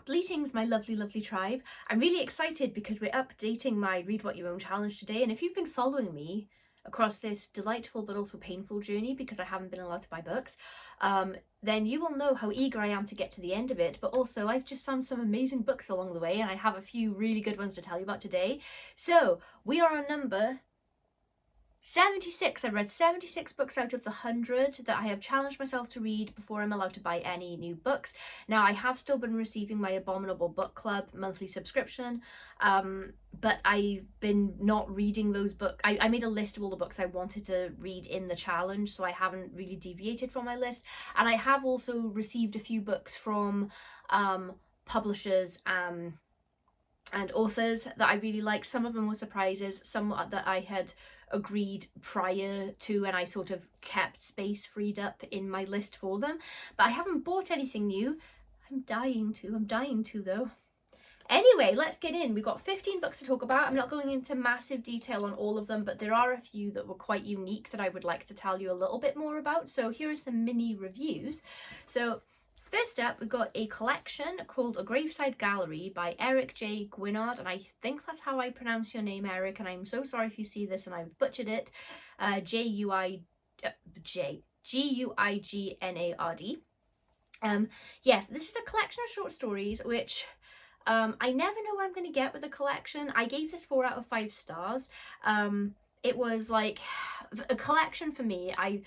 Bleatings, my lovely tribe. I'm really excited because we're updating my Read What You Own challenge today, and if you've been following me across this delightful but also painful journey because I haven't been allowed to buy books, then you will know how eager I am to get to the end of it. But also I've just found some amazing books along the way, and I have a few really good ones to tell you about today. So we are on number 76. I've read 76 books out of the 100 that I have challenged myself to read before I'm allowed to buy any new books. Now, I have still been receiving my Abominable Book Club monthly subscription, but I've been not reading those books. I made a list of all the books I wanted to read in the challenge, so I haven't really deviated from my list. And I have also received a few books from publishers and authors that I really like. Some of them were surprises, some that I had agreed prior to, and I sort of kept space freed up in my list for them. But I haven't bought anything new. I'm dying to though. Anyway, let's get in. We've got 15 books to talk about. I'm not going into massive detail on all of them, but there are a few that were quite unique that I would like to tell you a little bit more about. So here are some mini reviews. So first up, we've got a collection called A Graveside Gallery by Eric J. Guinard, and I think that's how I pronounce your name, Eric, and I'm so sorry if you see this and I've butchered it. Guignard. Yes, this is a collection of short stories which I never know what I'm going to get with the collection. I gave this 4 out of 5 stars. It was like a collection for me. I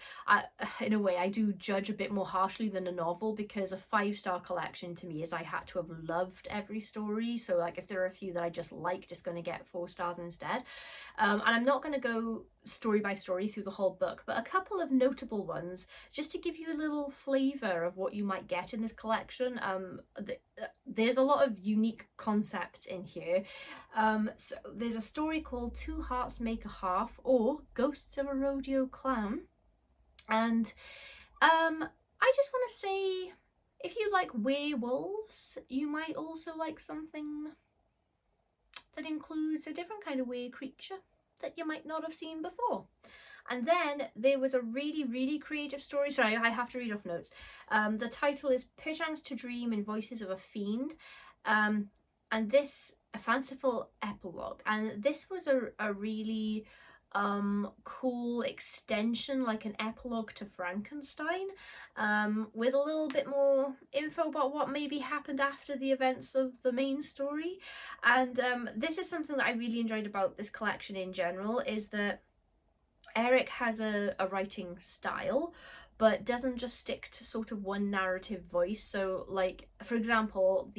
in a way I do judge a bit more harshly than a novel, because a 5-star collection to me is I had to have loved every story. So like if there are a few that I just liked, it's going to get 4 stars instead. And I'm not going to go story by story through the whole book, but a couple of notable ones just to give you a little flavour of what you might get in this collection. There's a lot of unique concepts in here. So there's a story called Two Hearts Make a Half, or Ghosts of a Rodeo Clown, and I just want to say, if you like werewolves, you might also like something that includes a different kind of weird creature that you might not have seen before. And then there was a really creative story. Sorry, I have to read off notes. The title is Perchance to Dream in Voices of a Fiend, and this a fanciful epilogue, and this was a really cool extension, like an epilogue to Frankenstein, with a little bit more info about what maybe happened after the events of the main story. And this is something that I really enjoyed about this collection in general, is that Eric has a writing style, but doesn't just stick to sort of one narrative voice. So like, for example,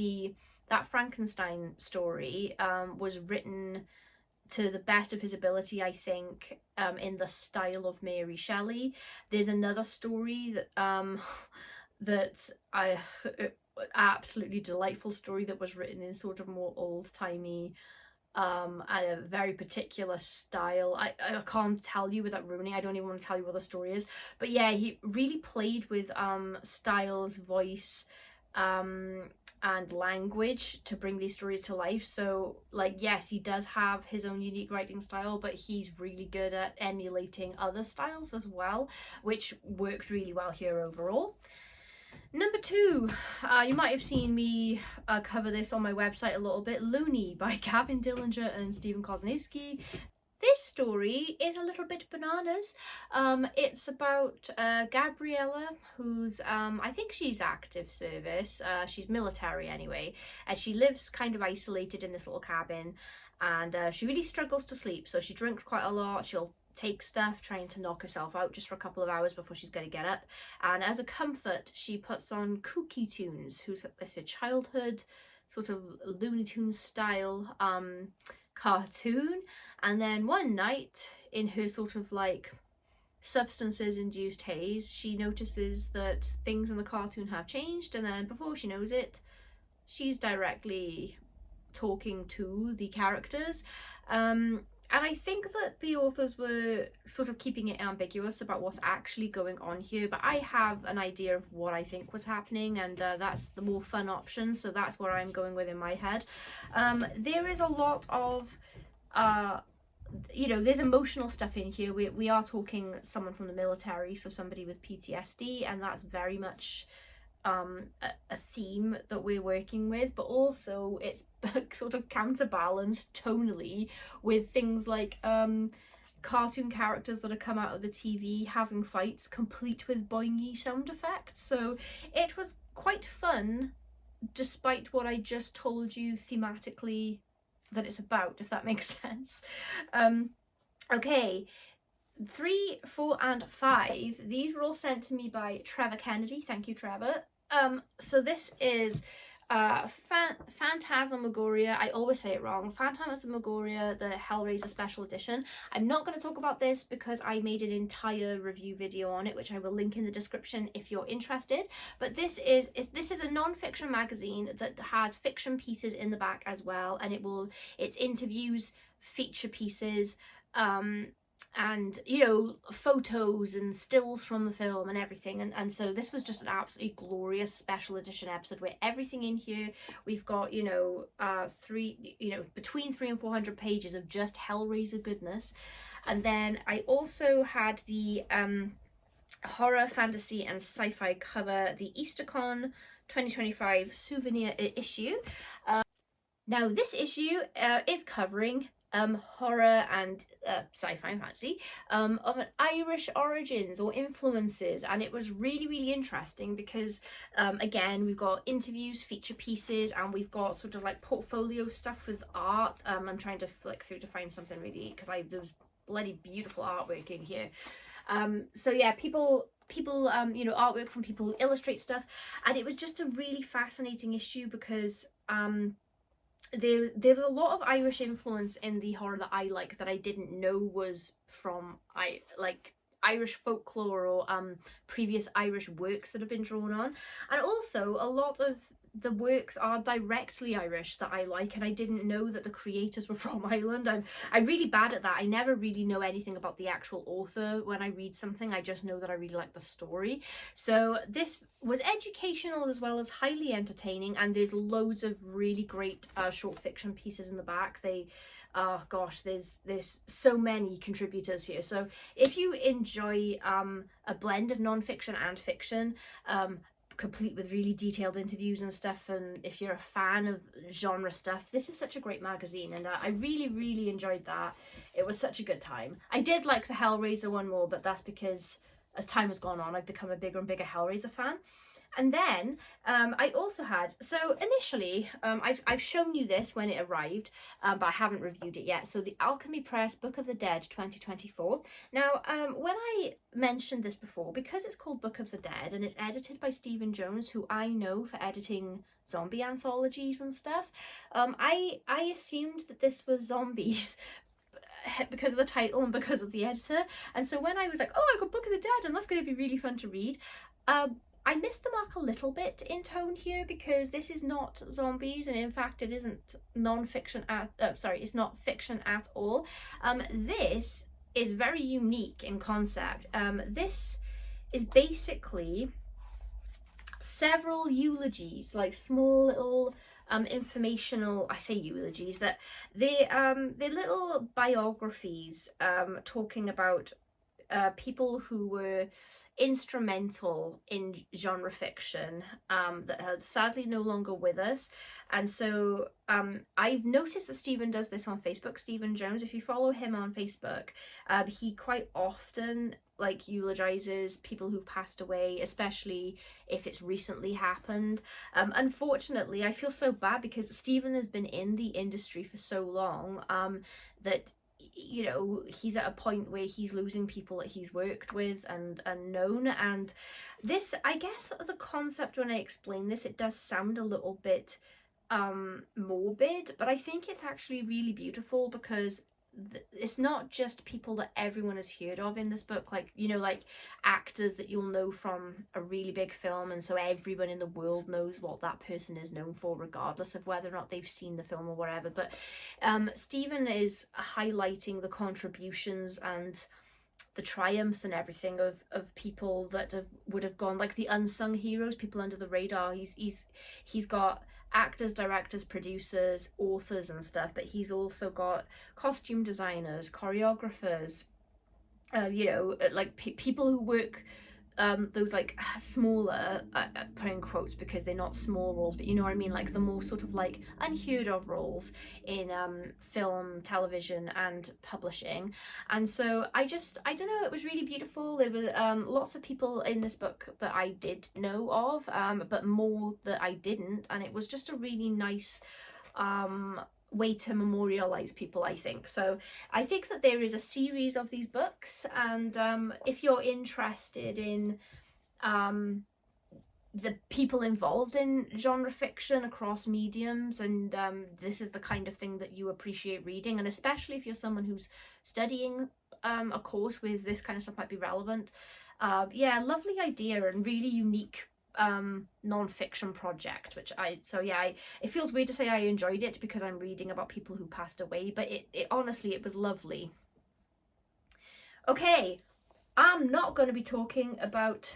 that Frankenstein story was written to the best of his ability, I think, in the style of Mary Shelley. There's another story that that absolutely delightful story that was written in sort of more old-timey and a very particular style. I can't tell you without ruining. I don't even want to tell you what the story is, but yeah, he really played with styles, voice, and language to bring these stories to life. So like, yes, he does have his own unique writing style, but he's really good at emulating other styles as well, which worked really well here overall. Number 2, you might have seen me cover this on my website a little bit, Looney by Gavin Dillinger and Stephen Kosnowski. This story is a little bit bananas. It's about Gabriella, who's, I think she's active service, she's military anyway, and she lives kind of isolated in this little cabin, and she really struggles to sleep, so she drinks quite a lot. She'll take stuff, trying to knock herself out just for a couple of hours before she's going to get up, and as a comfort she puts on Kooky Tunes, who's it's a childhood sort of Looney Tunes style cartoon. And then one night, in her sort of like substances induced haze, she notices that things in the cartoon have changed, and then before she knows it, she's directly talking to the characters. And I think that the authors were sort of keeping it ambiguous about what's actually going on here, but I have an idea of what I think was happening, and that's the more fun option, so that's what I'm going with in my head. There is a lot of you know, there's emotional stuff in here. We are talking someone from the military, so somebody with PTSD, and that's very much a theme that we're working with, but also it's sort of counterbalanced tonally with things like cartoon characters that have come out of the TV having fights complete with boingy sound effects. So it was quite fun, despite what I just told you thematically that it's about, if that makes sense. Okay, 3, 4, and 5. These were all sent to me by Trevor Kennedy. Thank you, Trevor. So this is Phantasmagoria, I always say it wrong, Phantasmagoria, the Hellraiser Special Edition. I'm not going to talk about this because I made an entire review video on it, which I will link in the description if you're interested. But this is a non-fiction magazine that has fiction pieces in the back as well, and it's interviews, feature pieces, and you know, photos and stills from the film and everything, and so this was just an absolutely glorious special edition episode where everything in here, we've got, you know, between 300 and 400 pages of just Hellraiser goodness. And then I also had the horror, fantasy and sci-fi cover, the Eastercon 2025 souvenir issue. Now this issue is covering horror and sci-fi and fantasy of an Irish origins or influences, and it was really, really interesting because again, we've got interviews, feature pieces, and we've got sort of like portfolio stuff with art. I'm trying to flick through to find something really, because there was bloody beautiful artwork in here. So yeah, people you know, artwork from people who illustrate stuff, and it was just a really fascinating issue because there was a lot of Irish influence in the horror that I like that I didn't know was from Irish folklore or previous Irish works that have been drawn on, and also a lot of the works are directly Irish that I like, and I didn't know that the creators were from Ireland. I'm really bad at that. I never really know anything about the actual author when I read something. I just know that I really like the story. So this was educational as well as highly entertaining, and there's loads of really great short fiction pieces in the back. Oh gosh, there's so many contributors here. So if you enjoy a blend of non-fiction and fiction, complete with really detailed interviews and stuff, and if you're a fan of genre stuff, this is such a great magazine, and I really, really enjoyed that. It was such a good time. I did like the Hellraiser one more, but that's because as time has gone on, I've become a bigger and bigger Hellraiser fan. And then I also had, so initially I've shown you this when it arrived, but I haven't reviewed it yet. So the Alchemy Press Book of the Dead 2024. Now when I mentioned this before, because it's called Book of the Dead and it's edited by Stephen Jones, who I know for editing zombie anthologies and stuff, I assumed that this was zombies because of the title and because of the editor. And so when I was like, oh, I got Book of the Dead and that's going to be really fun to read, I missed the mark a little bit in tone here, because this is not zombies, and in fact it isn't non-fiction it's not fiction at all. This is very unique in concept. This is basically several eulogies, like small little informational, I say eulogies, that they're little biographies talking about people who were instrumental in genre fiction that are sadly no longer with us. And so I've noticed that Stephen does this on Facebook. Stephen Jones, if you follow him on Facebook, he quite often like eulogizes people who've passed away, especially if it's recently happened. Unfortunately, I feel so bad because Stephen has been in the industry for so long that, you know, he's at a point where he's losing people that he's worked with and known. And this, I guess the concept, when I explain this, it does sound a little bit morbid, but I think it's actually really beautiful, because it's not just people that everyone has heard of in this book, like, you know, like actors that you'll know from a really big film, and so everyone in the world knows what that person is known for regardless of whether or not they've seen the film or whatever. But Stephen is highlighting the contributions and the triumphs and everything of people that would have gone, like the unsung heroes, people under the radar. He's got actors, directors, producers, authors and stuff, but he's also got costume designers, choreographers, you know, like people who work those like smaller, putting quotes because they're not small roles, but you know what I mean, like the more sort of like unheard of roles in film, television and publishing. And so I don't know, it was really beautiful. There were lots of people in this book that I did know of, but more that I didn't, and it was just a really nice way to memorialize people, I think. So I think that there is a series of these books, and if you're interested in the people involved in genre fiction across mediums, and this is the kind of thing that you appreciate reading, and especially if you're someone who's studying a course with this kind of stuff, might be relevant. Yeah, lovely idea and really unique non-fiction project, which it feels weird to say I enjoyed it because I'm reading about people who passed away, but it honestly, it was lovely. Okay, I'm not going to be talking about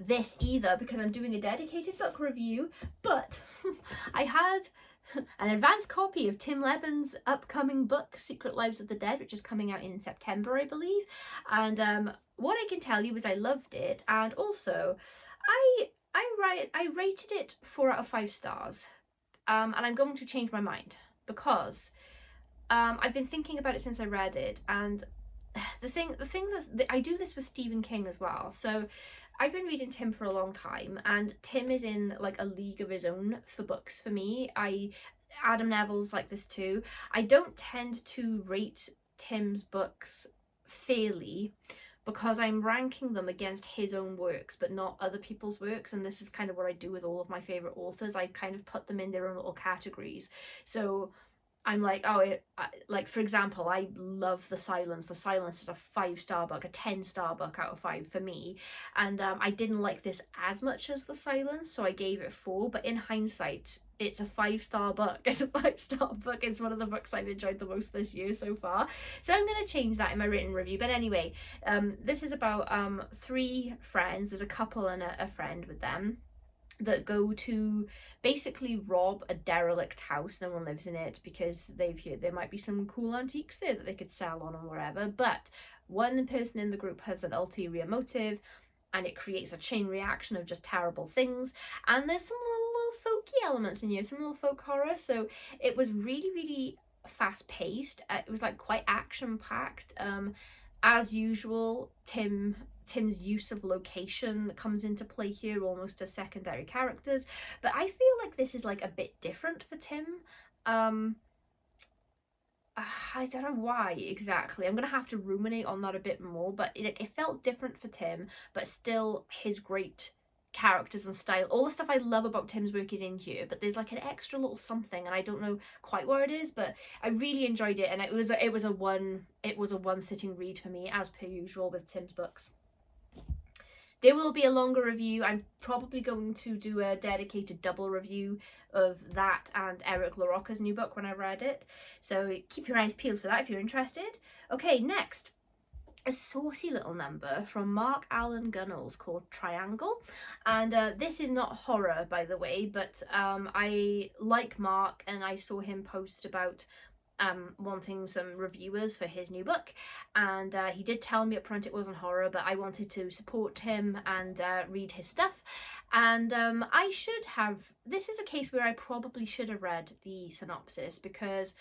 this either because I'm doing a dedicated book review, but I had an advanced copy of Tim Lebbon's upcoming book Secret Lives of the Dead, which is coming out in September, I believe, and what I can tell you is I loved it, and also I rated it 4 out of 5 stars, and I'm going to change my mind because I've been thinking about it since I read it, and the thing that I do this with Stephen King as well. So I've been reading Tim for a long time, and Tim is in like a league of his own for books for me. Adam Neville's like this too. I don't tend to rate Tim's books fairly because I'm ranking them against his own works but not other people's works, and this is kind of what I do with all of my favorite authors. I kind of put them in their own little categories. So I'm like, like for example, I love The Silence. The Silence is a 5-star book, a 10-star book out of 5 for me, and I didn't like this as much as The Silence, so I gave it 4, but in hindsight it's a 5-star book. It's a 5-star book. It's one of the books I've enjoyed the most this year so far, so I'm going to change that in my written review. But anyway, this is about 3 friends. There's a couple and a friend with them that go to basically rob a derelict house. No one lives in it because they've heard there might be some cool antiques there that they could sell on or whatever, but one person in the group has an ulterior motive, and it creates a chain reaction of just terrible things. And there's some little folky elements in here, some little folk horror. So it was really, really fast paced. It was like quite action packed. As usual, Tim's use of location comes into play here, almost as secondary characters, but I feel like this is like a bit different for Tim. I don't know why exactly. I'm gonna have to ruminate on that a bit more, but it felt different for Tim, but still his great characters and style, all the stuff I love about Tim's work is in here, but there's like an extra little something, and I don't know quite where it is, but I really enjoyed it, and it was a one sitting read for me, as per usual with Tim's books. There will be a longer review. I'm probably going to do a dedicated double review of that and Eric LaRocca's new book when I read it, so keep your eyes peeled for that if you're interested. Okay, next, a saucy little number from Mark Allen Gunnels called Triangle, and this is not horror, by the way, but I like Mark, and I saw him post about wanting some reviewers for his new book, and he did tell me up front it wasn't horror, but I wanted to support him and read his stuff, and I should have. This is a case where I probably should have read the synopsis, because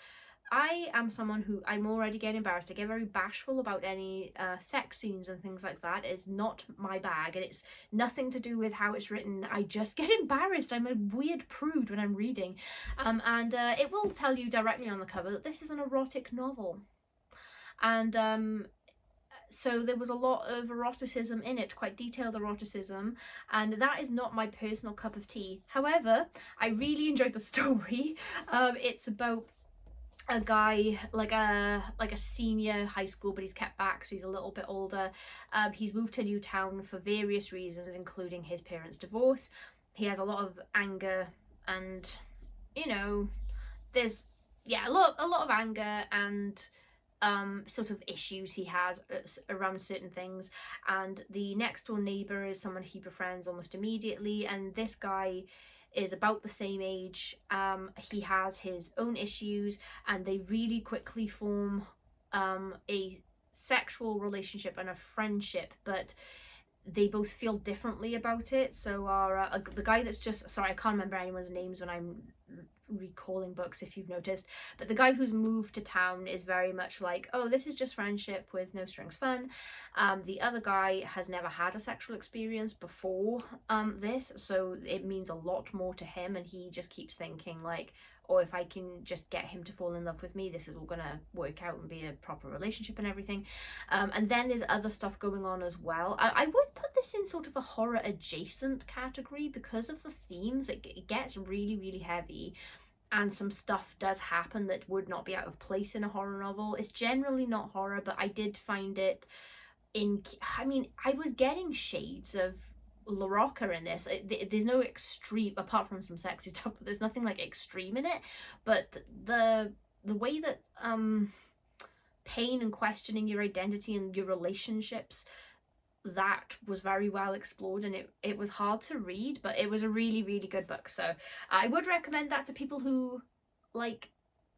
I am someone who, I'm already getting embarrassed. I get very bashful about any sex scenes and things like that. It's not my bag, and it's nothing to do with how it's written. I just get embarrassed. I'm a weird prude when I'm reading. And it will tell you directly on the cover that this is an erotic novel. And so there was a lot of eroticism in it, quite detailed eroticism, and that is not my personal cup of tea. However, I really enjoyed the story. It's about a guy, like a senior high school, but he's kept back, so he's a little bit older. He's moved to a new town for various reasons, including his parents' divorce. He has a lot of anger, and you know, there's a lot of anger and sort of issues he has around certain things. And the next door neighbor is someone he befriends almost immediately, and this guy is about the same age. He has his own issues, and they really quickly form a sexual relationship and a friendship, but they both feel differently about it. So our the guy that's just, sorry, I can't remember anyone's names when I'm recalling books, if you've noticed, but the guy who's moved to town is very much like, oh, this is just friendship with no strings fun. The other guy has never had a sexual experience before this, so it means a lot more to him, and he just keeps thinking like, oh, if I can just get him to fall in love with me, this is all gonna work out and be a proper relationship and everything. And then there's other stuff going on as well. I would put this in sort of a horror adjacent category because of the themes. It gets really, really heavy, and some stuff does happen that would not be out of place in a horror novel. It's generally not horror, but I did find it I mean, I was getting shades of La Rocca in this. There's no extreme, apart from some sexy stuff, but there's nothing like extreme in it. But the way that pain and questioning your identity and your relationships, that was very well explored, and it was hard to read, but it was a really, really good book. So I would recommend that to people who like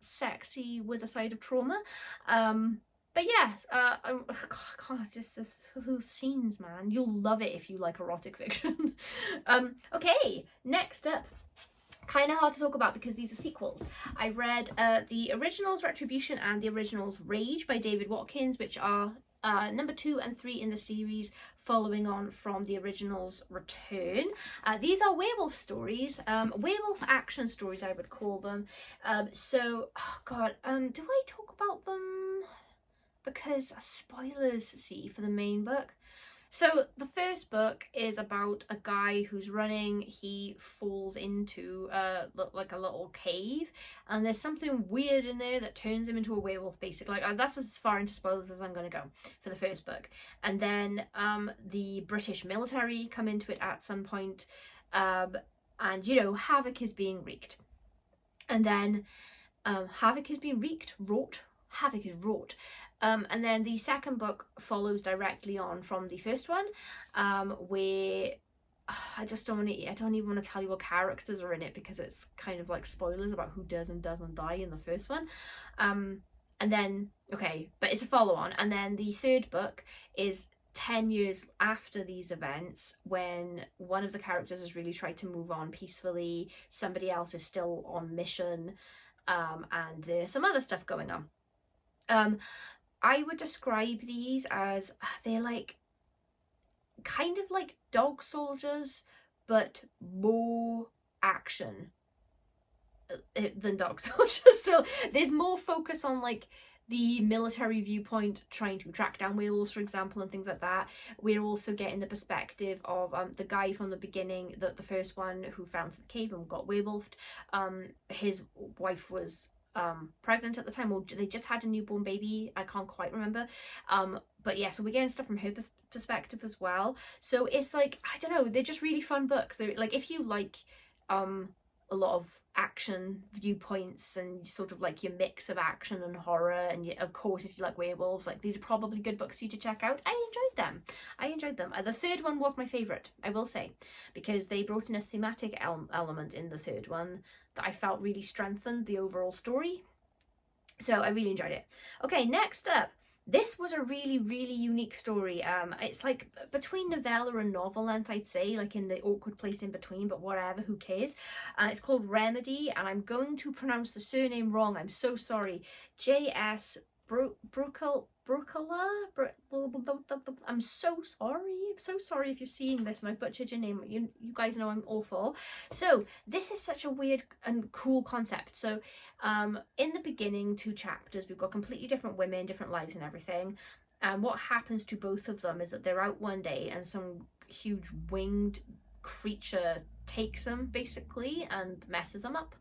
sexy with a side of trauma. But yeah, God, just those scenes, man. You'll love it if you like erotic fiction. Okay, next up. Kind of hard to talk about because these are sequels. I read the originals Retribution and the originals Rage by David Watkins, which are number 2 and 3 in the series, following on from the originals Return. These are werewolf stories, werewolf action stories I would call them. So, oh God, do I talk about them? Because spoilers, see, for the main book. So the first book is about a guy who's running. He falls into like a little cave, and there's something weird in there that turns him into a werewolf, basically. Like, that's as far into spoilers as I'm going to go for the first book. And then the British military come into it at some point, and you know, havoc is being wreaked. And then havoc is being wrought. Havoc is wrought. And then the second book follows directly on from the first one, where I don't even want to tell you what characters are in it, because it's kind of like spoilers about who does and doesn't die in the first one. And then, okay, but it's a follow-on. And then the third book is 10 years after these events, when one of the characters has really tried to move on peacefully, somebody else is still on mission, and there's some other stuff going on. I would describe these as, they're like kind of like Dog Soldiers, but more action than Dog Soldiers. So there's more focus on like the military viewpoint, trying to track down werewolves, for example, and things like that. We're also getting the perspective of the guy from the beginning, the first one who fell into the cave and got werewolfed. His wife was pregnant at the time, or they just had a newborn baby, I can't quite remember. But yeah, so we're getting stuff from her perspective as well. So it's like, I don't know, they're just really fun books. They're like, if you like a lot of action viewpoints and sort of like your mix of action and horror, and of course if you like werewolves, like, these are probably good books for you to check out. I enjoyed them. The third one was my favorite, I will say, because they brought in a thematic element in the third one that I felt really strengthened the overall story. So I really enjoyed it. Okay, next up. This was a really, really unique story. It's like between novella and novel length, I'd say, like in the awkward place in between, but whatever, who cares. It's called Remedy, and I'm going to pronounce the surname wrong. I'm so sorry. J.S. Bruckela? I'm so sorry if you're seeing this and I butchered your name. You guys know I'm awful. So this is such a weird and cool concept. So in the beginning 2 chapters, we've got completely different women, different lives and everything. And what happens to both of them is that they're out one day and some huge winged creature takes them, basically, and messes them up.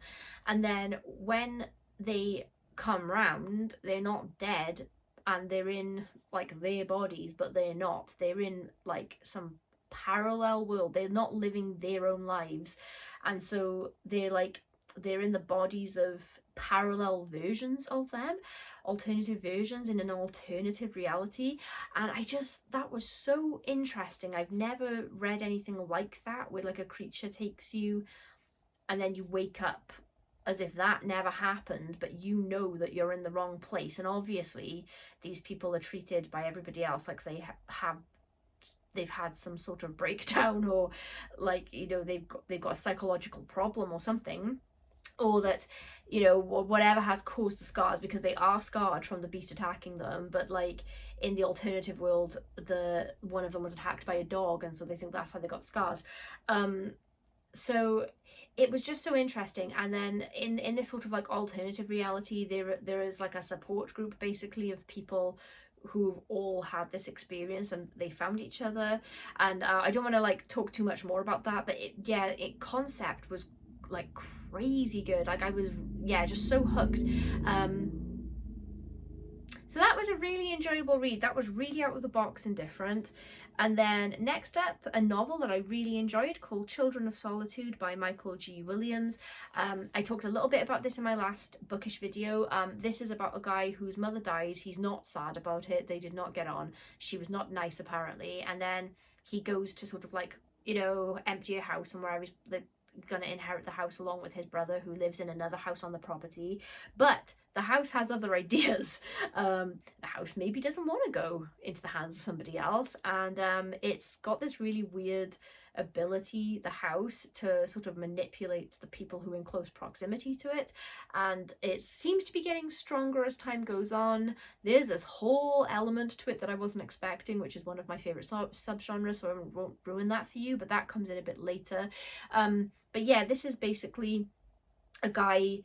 And then when they come round, they're not dead, and they're in like their bodies, but they're not. They're in like some parallel world. They're not living their own lives, and so they're in the bodies of parallel versions of them, alternative versions in an alternative reality. And that was so interesting. I've never read anything like that, where like a creature takes you and then you wake up as if that never happened, but you know that you're in the wrong place. And obviously these people are treated by everybody else like they have they've had some sort of breakdown, or like, you know, they've got a psychological problem or something, or that, you know, whatever has caused the scars, because they are scarred from the beast attacking them, but like in the alternative world, the one of them was attacked by a dog, and so they think that's how they got the scars. So it was just so interesting. And then in this sort of like alternative reality, there is like a support group basically of people who've all had this experience, and they found each other. And I don't want to like talk too much more about that, but concept was like crazy good. Like I was, yeah, just so hooked. So that was a really enjoyable read. That was really out of the box and different. And then next up, a novel that I really enjoyed called Children of Solitude by Michael G. Williams. I talked a little bit about this in my last bookish video. This is about a guy whose mother dies. He's not sad about it. They did not get on. She was not nice, apparently. And then he goes to sort of like, you know, empty a house, and wherever they're gonna inherit the house along with his brother, who lives in another house on the property. But the house has other ideas. The house maybe doesn't want to go into the hands of somebody else, and it's got this really weird ability, the house, to sort of manipulate the people who are in close proximity to it, and it seems to be getting stronger as time goes on. There's this whole element to it that I wasn't expecting, which is one of my favorite subgenres, so I won't ruin that for you, but that comes in a bit later. But yeah, this is basically a guy.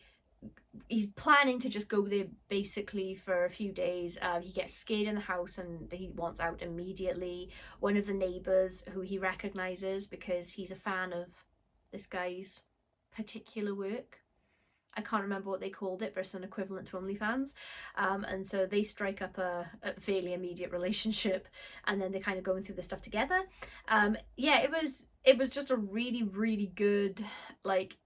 He's planning to just go there basically for a few days. He gets scared in the house and he wants out immediately. One of the neighbours, who he recognises because he's a fan of this guy's particular work, I can't remember what they called it, but it's an equivalent to OnlyFans. And so they strike up a fairly immediate relationship, and then they're kind of going through this stuff together. Yeah, it was just a really, really good, like,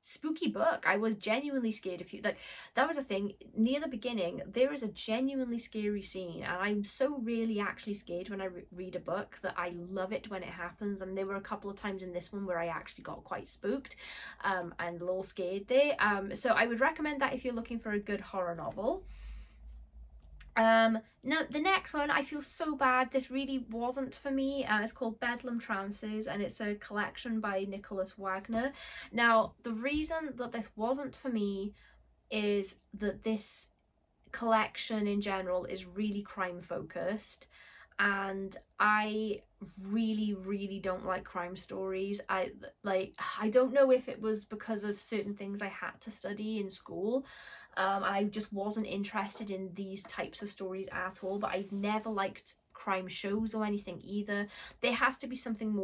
spooky book. I was genuinely scared of you. Like, that was a thing near the beginning. There is a genuinely scary scene, and I'm so really actually scared when I read a book that I love it when it happens. And there were a couple of times in this one where I actually got quite spooked and a little scared there. So I would recommend that if you're looking for a good horror novel. Now the next one, I feel so bad, this really wasn't for me. It's called Bedlam Trances, and it's a collection by Nicholas Wagner. Now the reason that this wasn't for me is that this collection in general is really crime focused, and I really don't like crime stories. I don't know if it was because of certain things I had to study in school. I just wasn't interested in these types of stories at all, but I've never liked crime shows or anything either. There has to be something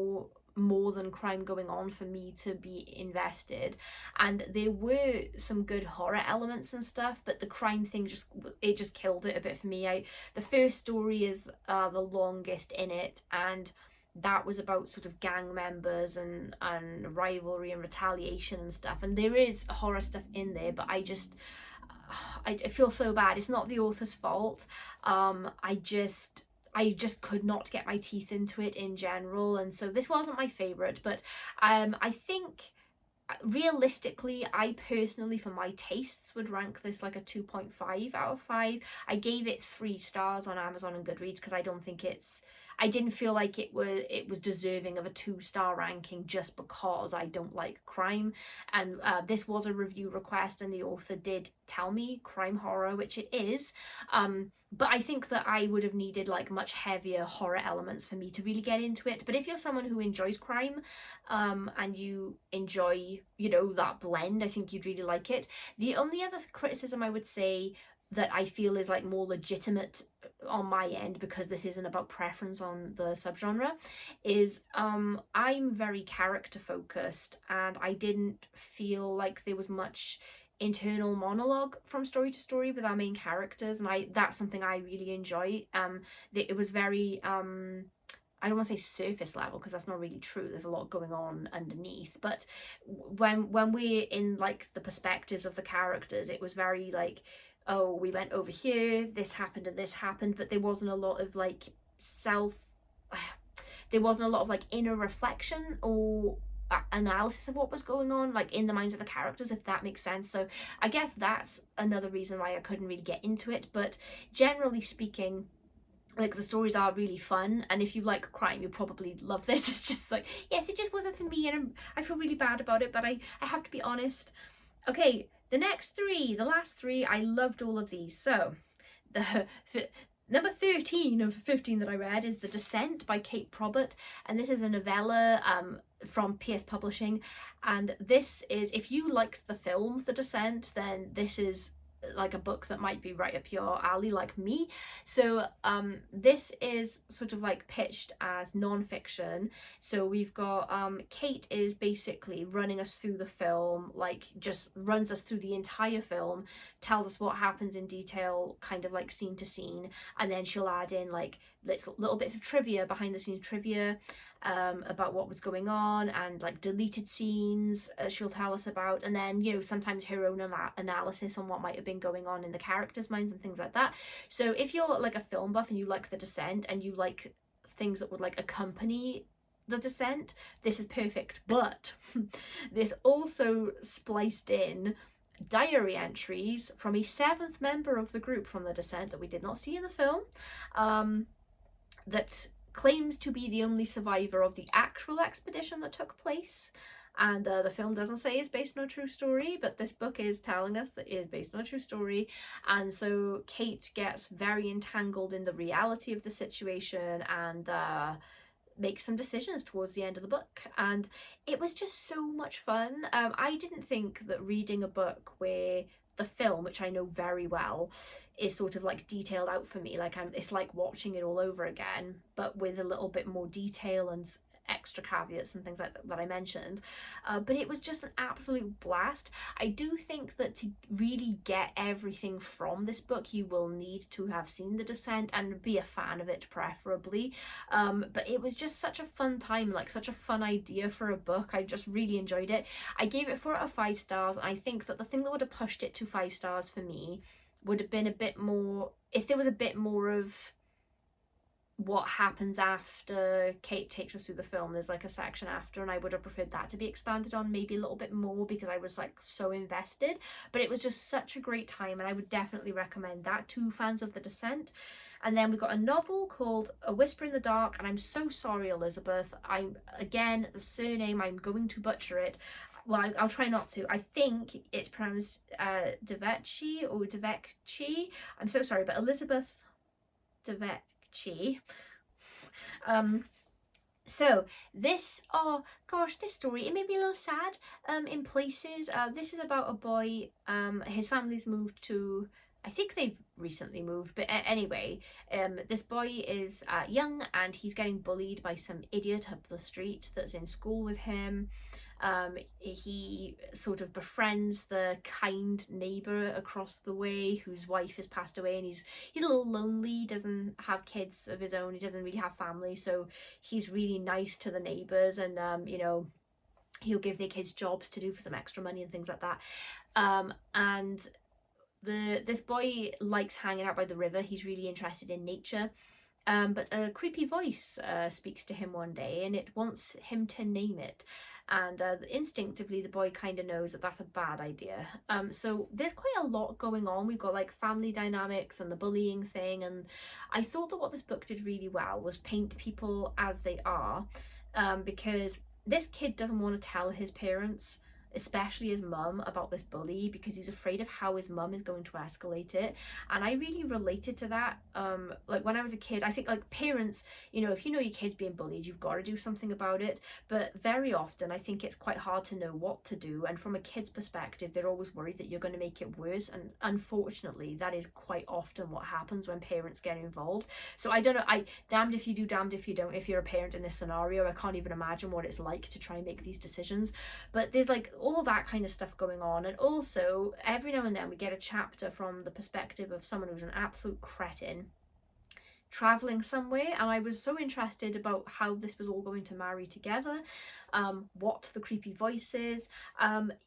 more than crime going on for me to be invested, and there were some good horror elements and stuff, but the crime thing just killed it a bit for me. The first story is the longest in it, and that was about sort of gang members and rivalry and retaliation and stuff, and there is horror stuff in there, but I feel so bad. It's not the author's fault. I just could not get my teeth into it in general, and so this wasn't my favorite. But I think realistically, I personally, for my tastes, would rank this like a 2.5 out of 5. I gave it 3 stars on Amazon and Goodreads because I didn't feel like it was deserving of a 2-star ranking just because I don't like crime. And this was a review request, and the author did tell me crime horror, which it is. But I think that I would have needed like much heavier horror elements for me to really get into it. But if you're someone who enjoys crime, and you enjoy, you know, that blend, I think you'd really like it. The only other criticism I would say that I feel is like more legitimate on my end, because this isn't about preference on the subgenre, is I'm very character focused, and I didn't feel like there was much internal monologue from story to story with our main characters, and that's something I really enjoy. It was very I don't want to say surface level, because that's not really true. There's a lot going on underneath, but when we're in like the perspectives of the characters, it was very like, oh, we went over here, this happened and this happened, but there wasn't a lot of like there wasn't a lot of like inner reflection or analysis of what was going on like in the minds of the characters, if that makes sense. So I guess that's another reason why I couldn't really get into it. But generally speaking, Like, the stories are really fun, and if you like crime, you'll probably love this. It's just like, yes, it just wasn't for me, and I feel really bad about it, but I have to be honest. Okay, the next three, the last three, I loved all of these. So the number 13 of 15 that I read is The Descent by Kate Probert, and this is a novella from PS Publishing. And this is, if you like the film The Descent, then this is like a book that might be right up your alley, like me. So this is sort of like pitched as non-fiction. So we've got Kate is basically running us through the film, like just runs us through the entire film, tells us what happens in detail, kind of like scene to scene, and then she'll add in like little bits of trivia, behind the scenes trivia, about what was going on, and like deleted scenes she'll tell us about, and then, you know, sometimes her own analysis on what might have been going on in the characters' minds and things like that. So if you're like a film buff and you like The Descent and you like things that would like accompany The Descent, this is perfect. But this also spliced in diary entries from a 7th member of the group from The Descent that we did not see in the film, that claims to be the only survivor of the actual expedition that took place. And the film doesn't say it's based on a true story, but this book is telling us that it is based on a true story. And so Kate gets very entangled in the reality of the situation and makes some decisions towards the end of the book. And it was just so much fun. I didn't think that reading a book where the film, which I know very well, is sort of like detailed out for me, like it's like watching it all over again, but with a little bit more detail and extra caveats and things like that I mentioned. But it was just an absolute blast. I do think that to really get everything from this book, you will need to have seen The Descent and be a fan of it, preferably. But it was just such a fun time, like such a fun idea for a book. I just really enjoyed it. I gave it 4 out of 5 stars, and I think that the thing that would have pushed it to 5 stars for me would have been a bit more, if there was a bit more of what happens after Kate takes us through the film. There's like a section after, and I would have preferred that to be expanded on maybe a little bit more, because I was like so invested. But it was just such a great time, and I would definitely recommend that to fans of The Descent. And then we got a novel called A Whisper in the Dark, and I'm so sorry, Elizabeth, again, the surname, I'm going to butcher it. Well, I'll try not to. I think it's pronounced Devecchi or Devecchi. I'm so sorry, but Elizabeth Devecchi. So this, oh gosh, this story, it made me a little sad in places. This is about a boy, his family's moved to, I think they've recently moved, but anyway, this boy is young, and he's getting bullied by some idiot up the street that's in school with him. He sort of befriends the kind neighbour across the way whose wife has passed away, and he's a little lonely, doesn't have kids of his own, he doesn't really have family, so he's really nice to the neighbours, and you know, he'll give their kids jobs to do for some extra money and things like that. And this boy likes hanging out by the river. He's really interested in nature. But a creepy voice speaks to him one day, and it wants him to name it. And instinctively the boy kind of knows that that's a bad idea. So there's quite a lot going on. We've got like family dynamics and the bullying thing, and I thought that what this book did really well was paint people as they are, because this kid doesn't want to tell his parents, especially his mum, about this bully, because he's afraid of how his mum is going to escalate it. And I really related to that. Like when I was a kid, I think like parents, you know, if you know your kid's being bullied, you've got to do something about it. But very often I think it's quite hard to know what to do, and from a kid's perspective, they're always worried that you're going to make it worse, and unfortunately that is quite often what happens when parents get involved. So I don't know, damned if you do, damned if you don't. If you're a parent in this scenario, I can't even imagine what it's like to try and make these decisions. But there's like all that kind of stuff going on, and also every now and then we get a chapter from the perspective of someone who's an absolute cretin traveling somewhere, and I was so interested about how this was all going to marry together, what the creepy voice is.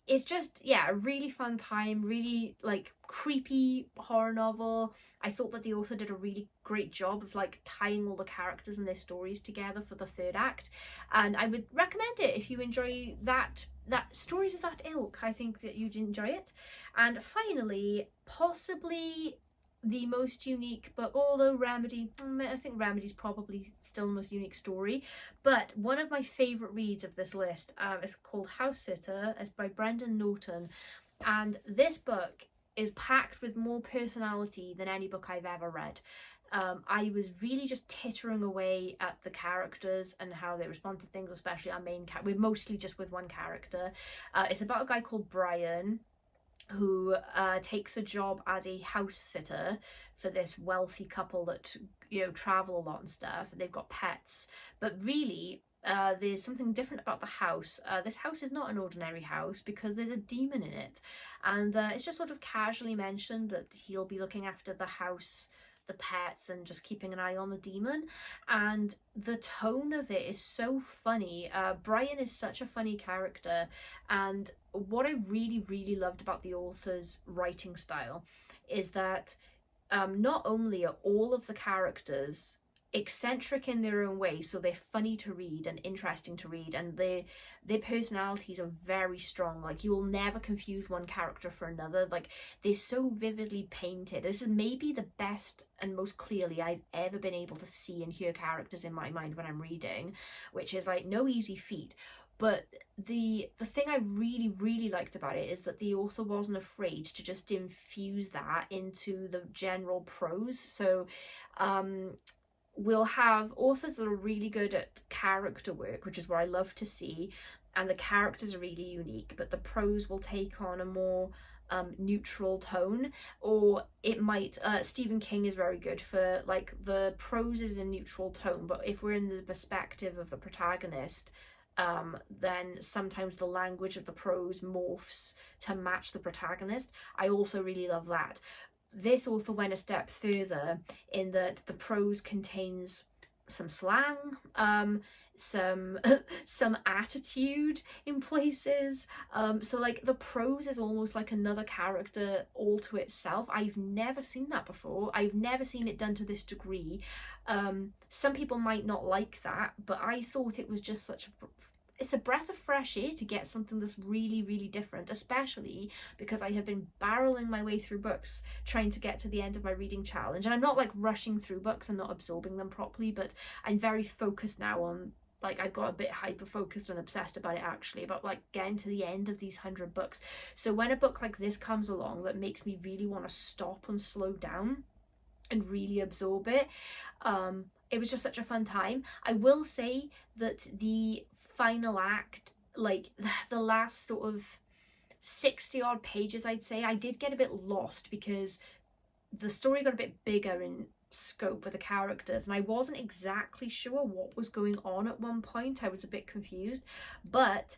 It's just, yeah, a really fun time, really like creepy horror novel. I thought that the author did a really great job of like tying all the characters and their stories together for the 3rd act, and I would recommend it if you enjoy that stories of that ilk. I think that you'd enjoy it. And finally, possibly the most unique book, although Remedy, I think Remedy's probably still the most unique story. But one of my favourite reads of this list is called Haussitter. It's by Brendan Norton, and this book is packed with more personality than any book I've ever read. I was really just tittering away at the characters and how they respond to things, especially our main character. We're mostly just with one character. It's about a guy called Brian who takes a job as a house sitter for this wealthy couple that, you know, travel a lot and stuff. They've got pets, but really there's something different about the house. This house is not an ordinary house because there's a demon in it, and it's just sort of casually mentioned that he'll be looking after the house, the pets, and just keeping an eye on the demon. And the tone of it is so funny. Brian is such a funny character, and what I really loved about the author's writing style is that not only are all of the characters eccentric in their own way, so they're funny to read and interesting to read, and their personalities are very strong. Like, you will never confuse one character for another. Like, they're so vividly painted. This is maybe the best and most clearly I've ever been able to see and hear characters in my mind when I'm reading, which is like no easy feat. But the thing I really liked about it is that the author wasn't afraid to just infuse that into the general prose. So we'll have authors that are really good at character work, which is what I love to see, and the characters are really unique, but the prose will take on a more neutral tone. Or it might, Stephen King is very good for, like, the prose is a neutral tone, but if we're in the perspective of the protagonist, then sometimes the language of the prose morphs to match the protagonist. I also really love that. This author went a step further in that the prose contains some slang, some some attitude in places. So like the prose is almost like another character all to itself. I've never seen that before. I've never seen it done to this degree. Some people might not like that, but I thought it was just such a it's a breath of fresh air to get something that's really different, especially because I have been barreling my way through books trying to get to the end of my reading challenge. And I'm not like rushing through books and not absorbing them properly, but I'm very focused now on, like, I got a bit hyper focused and obsessed about it actually, about like getting to the end of these 100 books. So when a book like this comes along that makes me really want to stop and slow down and really absorb it, it was just such a fun time. I will say that the final act, like the last sort of 60 odd pages, I'd say, I did get a bit lost because the story got a bit bigger in scope with the characters, and I wasn't exactly sure what was going on at one point. I was a bit confused, but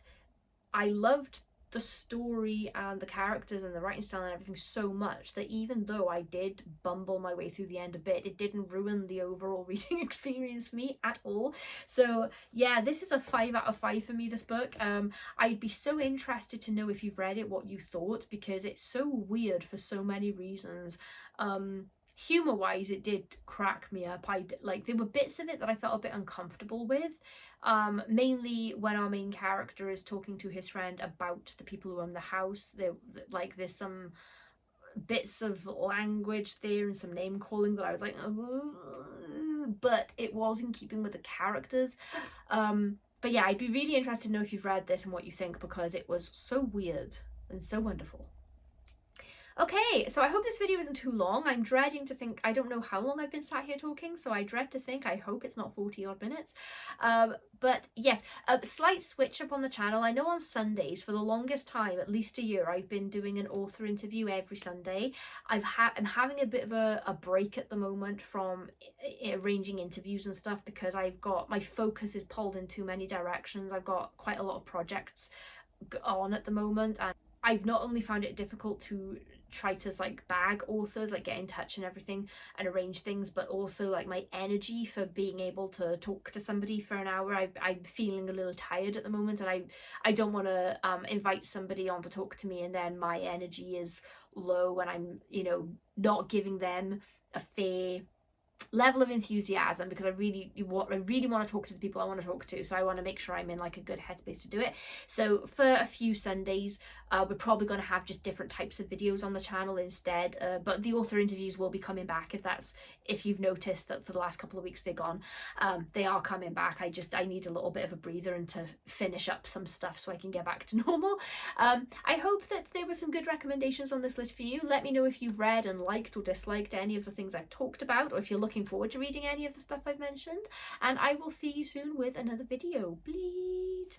I loved the story and the characters and the writing style and everything so much that even though I did bumble my way through the end a bit, it didn't ruin the overall reading experience for me at all. So yeah, this is a 5 out of 5 for me, this book. I'd be so interested to know if you've read it, what you thought, because it's so weird for so many reasons. Humor wise, it did crack me up. Like, there were bits of it that I felt a bit uncomfortable with, mainly when our main character is talking to his friend about the people who own the house. There's some bits of language there and some name calling that I was like, but it was in keeping with the characters. But yeah, I'd be really interested to know if you've read this and what you think, because it was so weird and so wonderful. Okay, so I hope this video isn't too long. I'm dreading to think, I don't know how long I've been sat here talking, so I dread to think, I hope it's not 40 odd minutes. But yes, a slight switch up on the channel. I know on Sundays, for the longest time, at least a year, I've been doing an author interview every Sunday. I'm having a bit of a break at the moment from arranging interviews and stuff, because my focus is pulled in too many directions. I've got quite a lot of projects on at the moment, and I've not only found it difficult to try to like bag authors, like get in touch and everything and arrange things, but also like my energy for being able to talk to somebody for an hour, I'm feeling a little tired at the moment, and I don't want to invite somebody on to talk to me and then my energy is low and I'm, you know, not giving them a fair level of enthusiasm, because I really want to talk to the people I want to talk to, so I want to make sure I'm in like a good headspace to do it. So for a few Sundays, we're probably going to have just different types of videos on the channel instead, but the author interviews will be coming back. If you've noticed that for the last couple of weeks they're gone, they are coming back. I need a little bit of a breather and to finish up some stuff so I can get back to normal. I hope that there were some good recommendations on this list for you. Let me know if you've read and liked or disliked any of the things I've talked about, or if you're looking forward to reading any of the stuff I've mentioned, and I will see you soon with another video. Bleed!